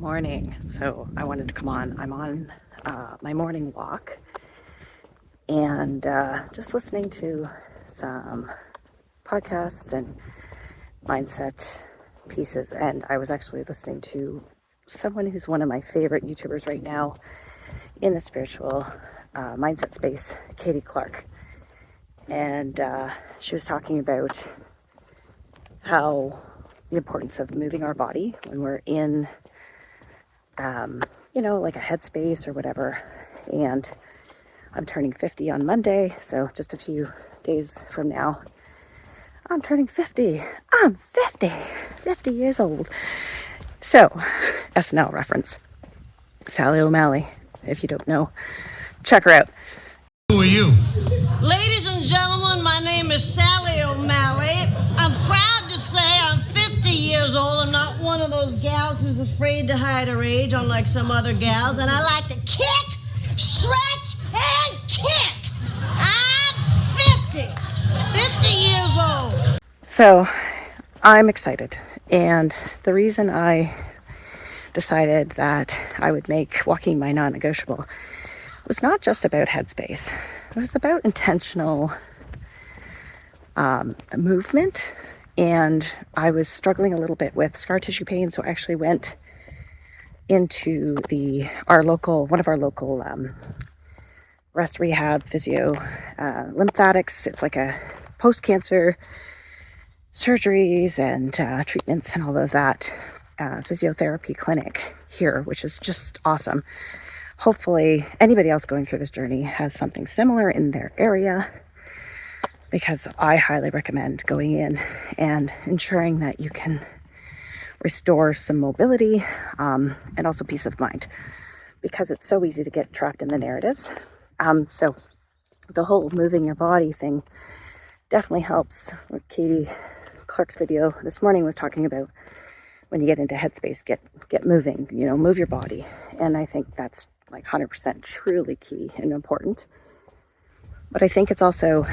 morning. So I wanted to come on. I'm on my morning walk and just listening to some podcasts and mindset pieces. And I was actually listening to someone who's one of my favorite YouTubers right now in the spiritual mindset space, Katie Clark. And she was talking about how the importance of moving our body when we're in like a headspace or whatever. And I'm turning 50 on Monday, so just a few days from now, I'm turning 50. I'm 50 years old. So, SNL reference. Sally O'Malley, if you don't know, check her out. Who are you? Ladies and gentlemen, my name is Sally O'Malley. I'm proud to say I'm 50 years old. I'm not one of those gals who's afraid to hide her age, unlike some other gals. And I like to kick, stretch, and kick. I'm 50 years old. So, I'm excited. And the reason I decided that I would make walking my non-negotiable was not just about headspace. It was about intentional movement. And I was struggling a little bit with scar tissue pain, so I actually went into one of our local rest rehab physio lymphatics. It's like a post-cancer surgeries and treatments and all of that physiotherapy clinic here, which is just awesome. Hopefully anybody else going through this journey has something similar in their area, because I highly recommend going in and ensuring that you can restore some mobility and also peace of mind, because it's so easy to get trapped in the narratives. So the whole moving your body thing definitely helps. What Katie Clark's video this morning was talking about, when you get into headspace, get moving, move your body. And I think that's like 100% truly key and important. But I think it's also,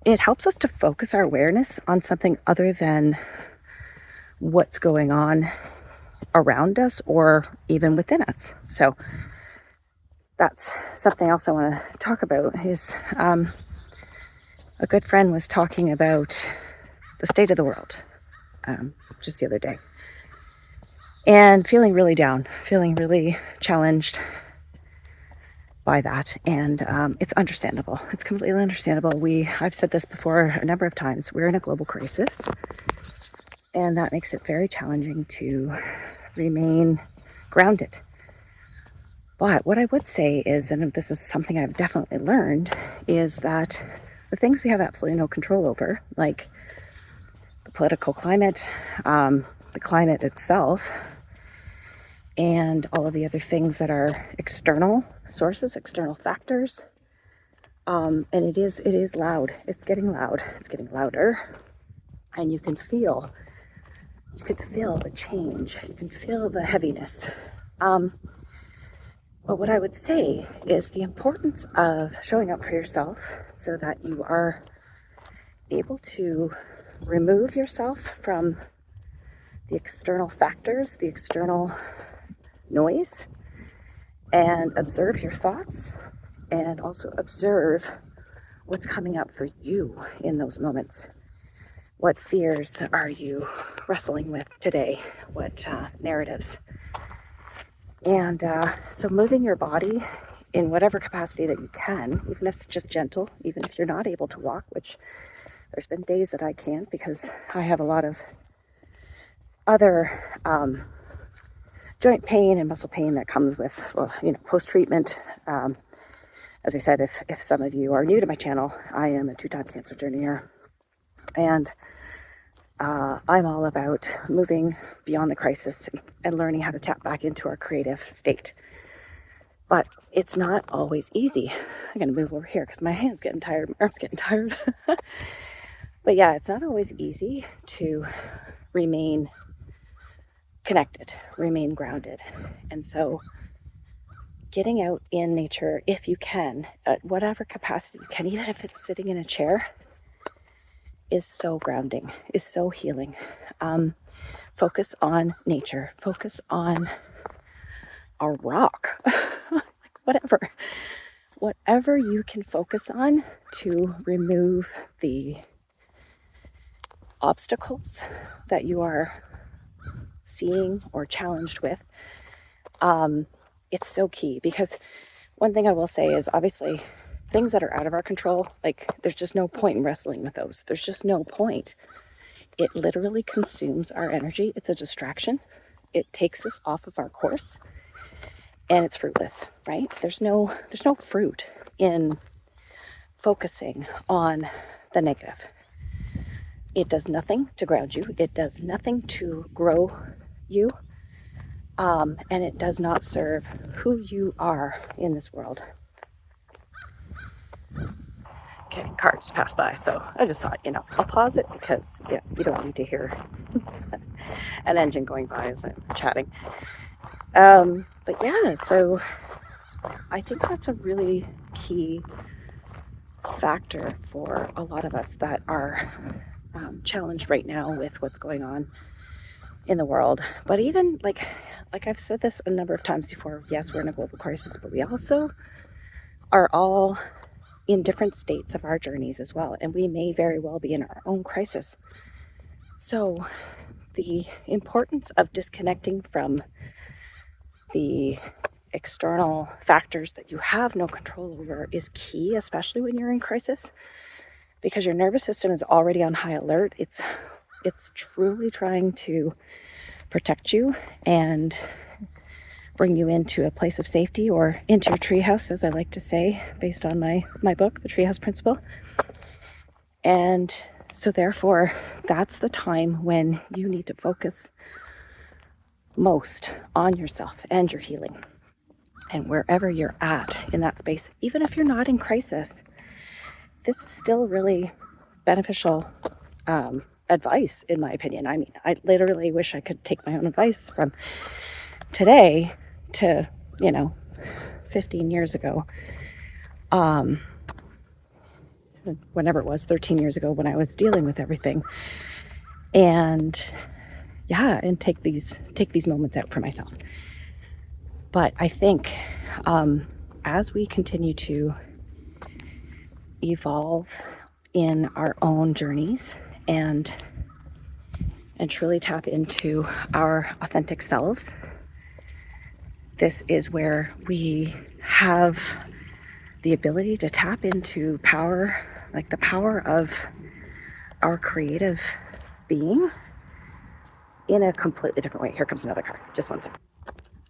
it helps us to focus our awareness on something other than what's going on around us or even within us. So that's something else I want to talk about is a good friend was talking about the state of the world just the other day, and feeling really down, feeling really challenged by that. And it's understandable. It's completely understandable. I've said this before a number of times, we're in a global crisis, and that makes it very challenging to remain grounded. But what I would say is, and this is something I've definitely learned, is that the things we have absolutely no control over, like the political climate, the climate itself, and all of the other things that are external sources, external factors. And it is loud. It's getting loud. It's getting louder. And you can feel the change. You can feel the heaviness. But what I would say is the importance of showing up for yourself so that you are able to remove yourself from the external factors, the external noise, and observe your thoughts, and also observe what's coming up for you in those moments. What fears are you wrestling with today? What narratives? And so moving your body in whatever capacity that you can, even if it's just gentle, even if you're not able to walk, which there's been days that I can't because I have a lot of other joint pain and muscle pain that comes with, post-treatment. As I said, if some of you are new to my channel, I am a 2-time cancer journeyer, and I'm all about moving beyond the crisis and learning how to tap back into our creative state. But it's not always easy. I'm going to move over here because my hand's getting tired, my arm's getting tired. But yeah, it's not always easy to remain connected, remain grounded. And so getting out in nature, if you can, at whatever capacity you can, even if it's sitting in a chair, is so grounding, is so healing. focus on nature, focus on a rock, like whatever you can focus on to remove the obstacles that you are seeing or challenged with. It's so key, because one thing I will say is, obviously things that are out of our control, like, there's just no point in wrestling with those. There's just no point. It literally consumes our energy. It's a distraction. It takes us off of our course, and it's fruitless, right? There's no fruit in focusing on the negative. It does nothing to ground you. It does nothing to grow you. And it does not serve who you are in this world. Okay, car just passed by, so I just thought, I'll pause it, because you don't need to hear an engine going by as I'm chatting. But yeah, so I think that's a really key factor for a lot of us that are challenged right now with what's going on in the world. But even like I've said this a number of times before, yes, we're in a global crisis, but we also are all in different states of our journeys as well, and we may very well be in our own crisis. So the importance of disconnecting from the external factors that you have no control over is key, especially when you're in crisis, because your nervous system is already on high alert. It's truly trying to protect you and bring you into a place of safety, or into your treehouse, as I like to say, based on my book, The Treehouse Principle. And so therefore, that's the time when you need to focus most on yourself and your healing. And wherever you're at in that space, even if you're not in crisis, this is still really beneficial advice, in my opinion. I mean, I literally wish I could take my own advice from today to 15 years ago, whenever it was, 13 years ago, when I was dealing with everything, and take these moments out for myself. But I think as we continue to evolve in our own journeys and truly tap into our authentic selves, this is where we have the ability to tap into power, like the power of our creative being, in a completely different way. Here comes another car. Just one second.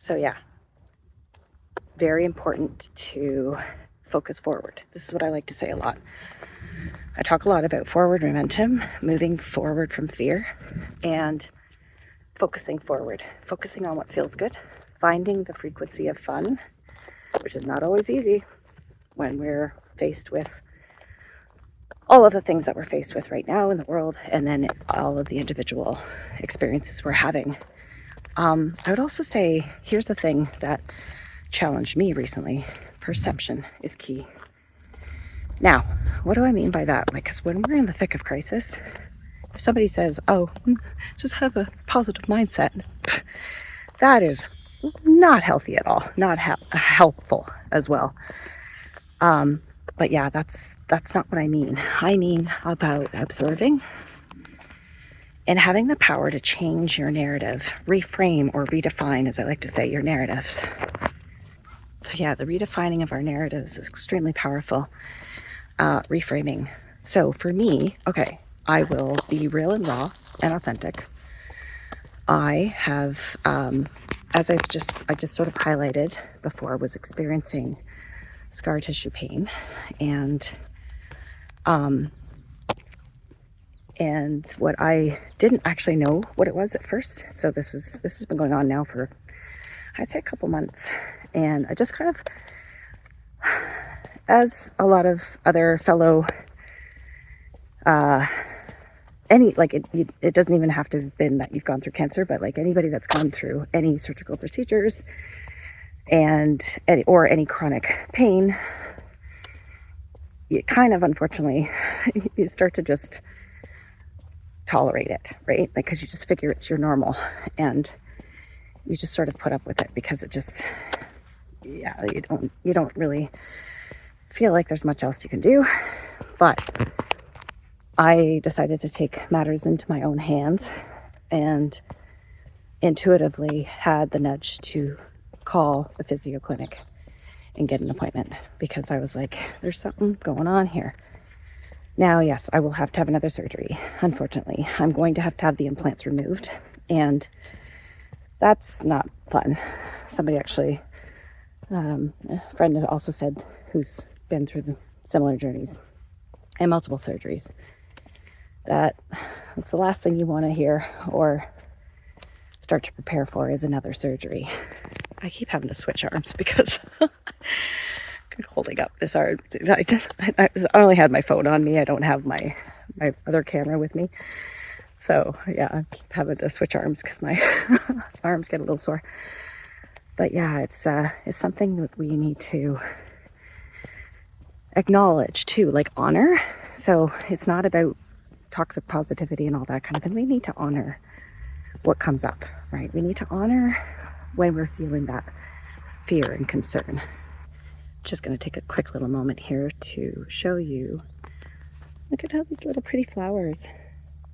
So yeah, very important to focus forward. This is what I like to say a lot. I talk a lot about forward momentum, moving forward from fear, and focusing forward, focusing on what feels good, finding the frequency of fun, which is not always easy when we're faced with all of the things that we're faced with right now in the world, and then all of the individual experiences we're having. I would also say, here's the thing that challenged me recently. Perception is key. Now, what do I mean by that? Because when we're in the thick of crisis, if somebody says, just have a positive mindset, that is not healthy at all, not helpful as well. But yeah, that's not what I mean. I mean about observing and having the power to change your narrative, reframe or redefine, as I like to say, your narratives. So yeah, the redefining of our narratives is extremely powerful. Reframing. So for me, I will be real and raw and authentic. I have, as I just sort of highlighted before, was experiencing scar tissue pain, and what I didn't actually know what it was at first. So this has been going on now for, I'd say, a couple months, and I just kind of, as a lot of other fellow, it doesn't even have to have been that you've gone through cancer, but like anybody that's gone through any surgical procedures or any chronic pain, you kind of, unfortunately, you start to just tolerate it, right? Like, because you just figure it's your normal, and you just sort of put up with it because it just, yeah, you don't really feel like there's much else you can do. But I decided to take matters into my own hands and intuitively had the nudge to call the physio clinic and get an appointment, because I was like, there's something going on here. Now, yes, I will have to have another surgery. Unfortunately, I'm going to have the implants removed, and that's not fun. Somebody actually, a friend also said, who's been through the similar journeys and multiple surgeries, that it's the last thing you want to hear or start to prepare for is another surgery. I keep having to switch arms because I'm holding up this arm. I only had my phone on me. I don't have my other camera with me. So yeah, I keep having to switch arms because my arms get a little sore. But yeah, it's something that we need to acknowledge too, like honor. So it's not about toxic positivity and all that kind of thing. We need to honor what comes up, right? We need to honor when we're feeling that fear and concern. Just going to take a quick little moment here to show you. Look at all these little pretty flowers.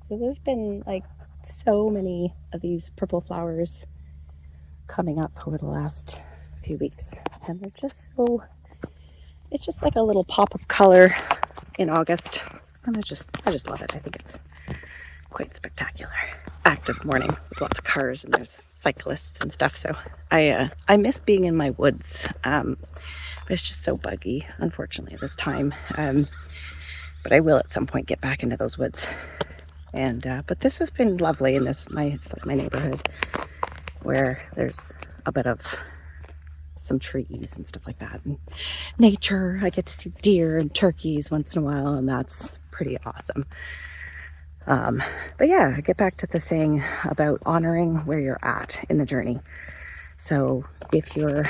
So there's been like so many of these purple flowers coming up over the last few weeks, and they're just so, it's just like a little pop of color in August, and I just love it. I think it's quite spectacular. Active morning with lots of cars, and there's cyclists and stuff, so I miss being in my woods, but it's just so buggy, unfortunately, at this time, but I will at some point get back into those woods. And but this has been lovely in it's like my neighborhood, where there's a bit of some trees and stuff like that, and nature. I get to see deer and turkeys once in a while, and that's pretty awesome. But yeah, I get back to the saying about honoring where you're at in the journey. So if you're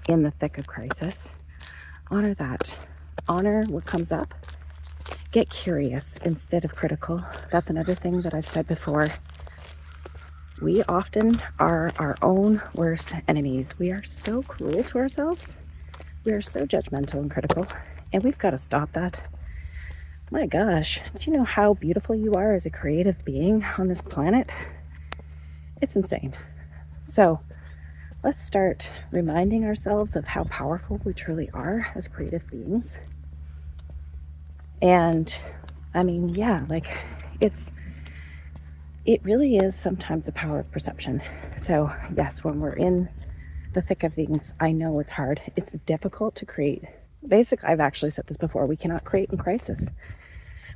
in the thick of crisis, honor that. Honor what comes up. Get curious instead of critical. That's another thing that I've said before. We often are our own worst enemies. We are so cruel to ourselves. We are so judgmental and critical, and we've got to stop that. My gosh, do you know how beautiful you are as a creative being on this planet? It's insane. So let's start reminding ourselves of how powerful we truly are as creative beings. And I mean, yeah, like it really is sometimes the power of perception. So yes, when we're in the thick of things, I know it's hard. It's difficult to create. I've actually said this before, we cannot create in crisis.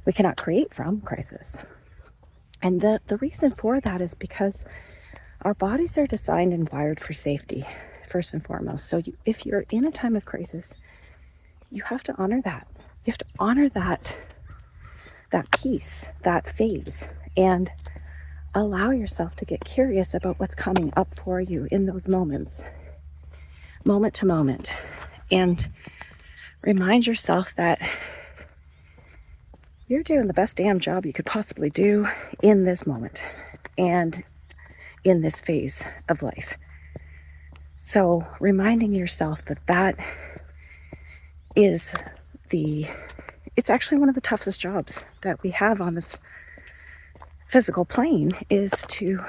We cannot create from crisis. And the reason for that is because our bodies are designed and wired for safety, first and foremost. So if you're in a time of crisis, you have to honor that. You have to honor that piece, that phase, and allow yourself to get curious about what's coming up for you in those moments, moment to moment, and remind yourself that you're doing the best damn job you could possibly do in this moment and in this phase of life. So reminding yourself that is it's actually one of the toughest jobs that we have on this physical plane, is to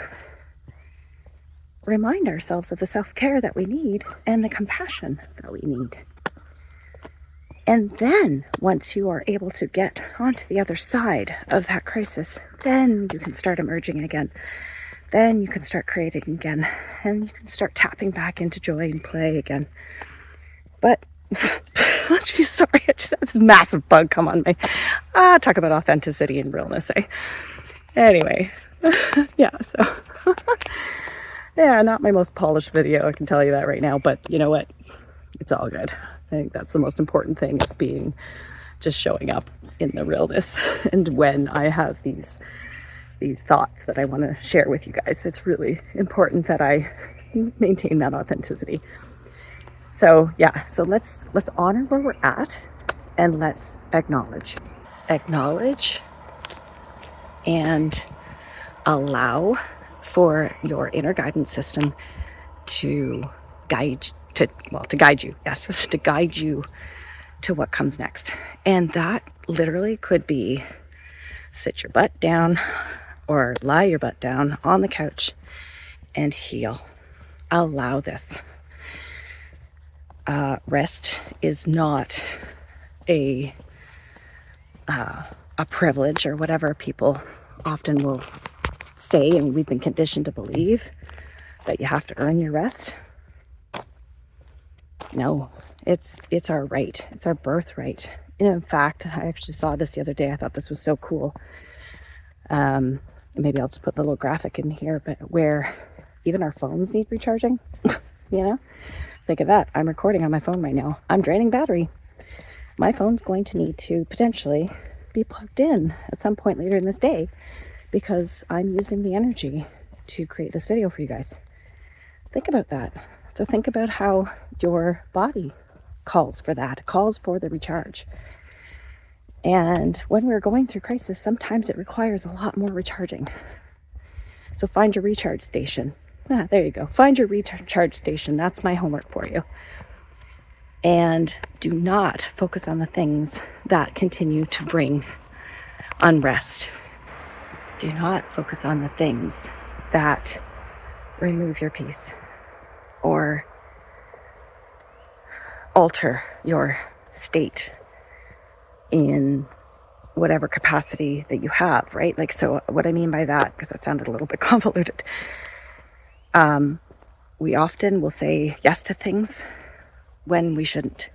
remind ourselves of the self-care that we need and the compassion that we need. And then once you are able to get onto the other side of that crisis, then you can start emerging again. Then you can start creating again, and you can start tapping back into joy and play again. But oh, geez, sorry, I just had this massive bug come on me. Talk about authenticity and realness, eh? Anyway, yeah, so yeah, not my most polished video, I can tell you that right now, but you know what? It's all good. I think that's the most important thing, is just showing up in the realness. And when I have these thoughts that I want to share with you guys, it's really important that I maintain that authenticity. So yeah, so let's honor where we're at, and let's acknowledge and allow for your inner guidance system to guide you, yes, to guide you to what comes next. And that literally could be sit your butt down or lie your butt down on the couch and heal. Allow this. Rest is not a privilege or whatever people often will say, and we've been conditioned to believe that you have to earn your rest. No, it's our right. It's our birthright. And in fact, I actually saw this the other day. I thought this was so cool. Maybe I'll just put the little graphic in here, but where even our phones need recharging. Think of that. I'm recording on my phone right now. I'm draining battery. My phone's going to need to potentially be plugged in at some point later in this day because I'm using the energy to create this video for you guys. Think about that. So think about how your body calls for that, calls for the recharge. And when we're going through crisis, sometimes it requires a lot more recharging. So find your recharge station. There you go. Find your recharge station. That's my homework for you. And do not focus on the things that continue to bring unrest. Do not focus on the things that remove your peace or alter your state in whatever capacity that you have, right? Like, so what I mean by that, because that sounded a little bit convoluted, we often will say yes to things when we shouldn't.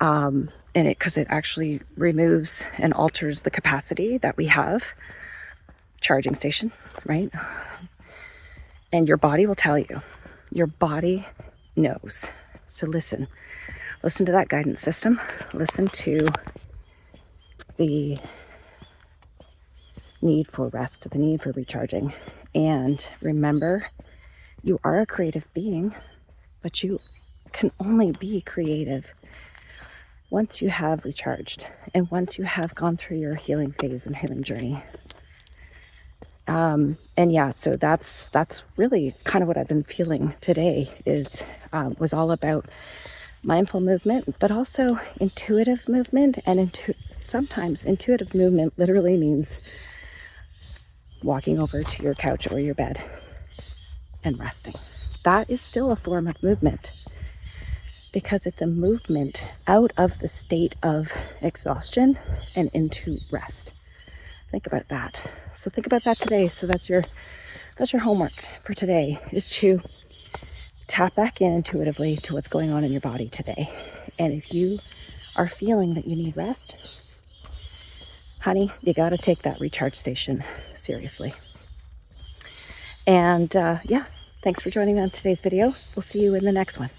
And because it actually removes and alters the capacity that we have. Charging station, right? And your body will tell you. Your body knows. So listen to that guidance system. Listen to the need for rest, the need for recharging. And remember, you are a creative being, but you can only be creative once you have recharged and once you have gone through your healing phase and healing journey. And yeah, so that's really kind of what I've been feeling today was all about mindful movement, but also intuitive movement. And sometimes intuitive movement literally means walking over to your couch or your bed and resting. That is still a form of movement because it's a movement out of the state of exhaustion and into rest. Think about that. So think about that today. So that's your homework for today, is to tap back in intuitively to what's going on in your body today. And if you are feeling that you need rest, honey, you got to take that recharge station seriously. And yeah, thanks for joining me on today's video. We'll see you in the next one.